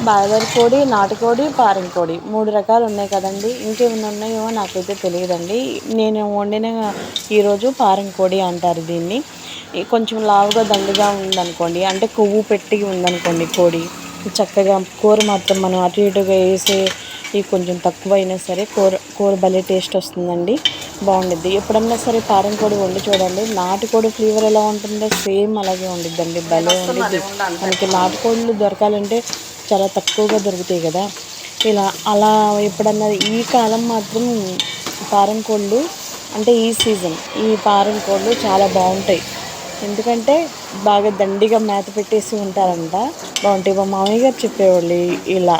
Boiler కోడి, నాటుకోడి, పారం కోడి 3 రకాలు ఉన్నాయి కదండీ. ఇంకేమైనా ఉన్నాయో నాకైతే తెలియదండి. నేను వండిన ఈరోజు పారం కోడి అంటారు దీన్ని. కొంచెం లావుగా దండిగా ఉందనుకోండి, అంటే కొవ్వు పెట్టి ఉందనుకోండి కోడి, చక్కగా కూర మాత్రం మనం అటు ఇటుగా వేసి కొంచెం తక్కువైనా సరే కూర కూర భలే టేస్ట్ వస్తుందండి, బాగుండిద్ది. ఎప్పుడన్నా సరే పారం కోడి వండి చూడండి. నాటుకోడి ఫ్లేవర్ ఎలా ఉంటుందో సేమ్ అలాగే ఉండిద్దండి, భలే ఉండిద్ది. మనకి నాటుకోళ్ళు దొరకాలంటే చాలా తక్కువగా దొరుకుతాయి కదా. ఇలా అలా ఎప్పుడన్నా ఈ కాలం మాత్రం పారం కోళ్ళు, అంటే ఈ సీజన్ ఈ పారం కోళ్ళు చాలా బాగుంటాయి. ఎందుకంటే బాగా దండిగా మేత పెట్టేసి ఉంటారంట, బాగుంటాయి. మా మామయ్య గారు చెప్పేవాళ్ళు ఇలా.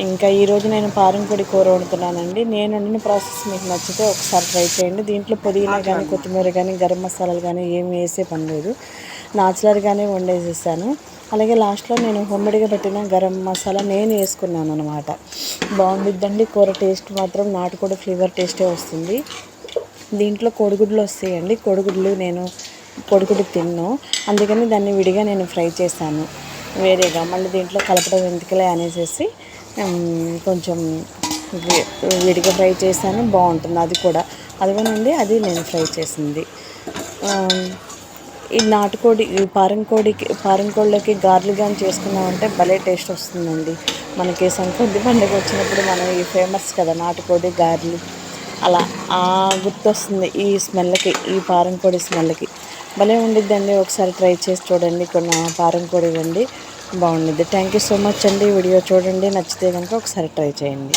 ఇంకా ఈరోజు నేను పారం కోడి కూర వండుతున్నానండి. నేను వండిన ప్రాసెస్ మీకు నచ్చితే ఒకసారి ట్రై చేయండి. దీంట్లో పుదీనా కానీ, కొత్తిమీర కానీ, గరం మసాలాలు కానీ ఏమి వేసే పని లేదు, నాచురల్గానే వండేసేసాను. అలాగే లాస్ట్లో నేను హోమ్మేడ్గా పెట్టిన గరం మసాలా నేను వేసుకున్నాను అనమాట. బాగుండిద్దండి కూర. టేస్ట్ మాత్రం నాటుకోడి ఫ్లేవర్ టేస్టే వస్తుంది. దీంట్లో కోడిగుడ్లు వస్తాయండి. కోడిగుడ్లు నేను కోడిగుడ్డు తిన్ను, అందుకని దాన్ని విడిగా నేను ఫ్రై చేశాను వేరేగా. మళ్ళీ దీంట్లో కలపడం ఎందుకులే అనేసి కొంచెం విడిగా ఫ్రై చేశాను, బాగుంటుంది అది కూడా. అదిగోనండి, అది నేను ఫ్రై చేసింది. ఈ నాటుకోడి, ఈ పారం కోళ్ళకి గారెలు కానీ చేసుకున్నామంటే భలే టేస్ట్ వస్తుందండి. మనకి సంక్రాంతి పండుగ వచ్చినప్పుడు మనం ఈ ఫేమస్ కదా నాటుకోడి గారెలు, అలా గుర్తొస్తుంది ఈ స్మెల్కి, ఈ పారం కోడి స్మెల్కి. భలే ఉండిద్దండి, ఒకసారి ట్రై చేసి చూడండి. కొన్ని పారం కోడి వండి బాగుండిద్ది. థ్యాంక్ యూ సో మచ్ అండి. వీడియో చూడండి, నచ్చితే కనుక ఒకసారి ట్రై చేయండి.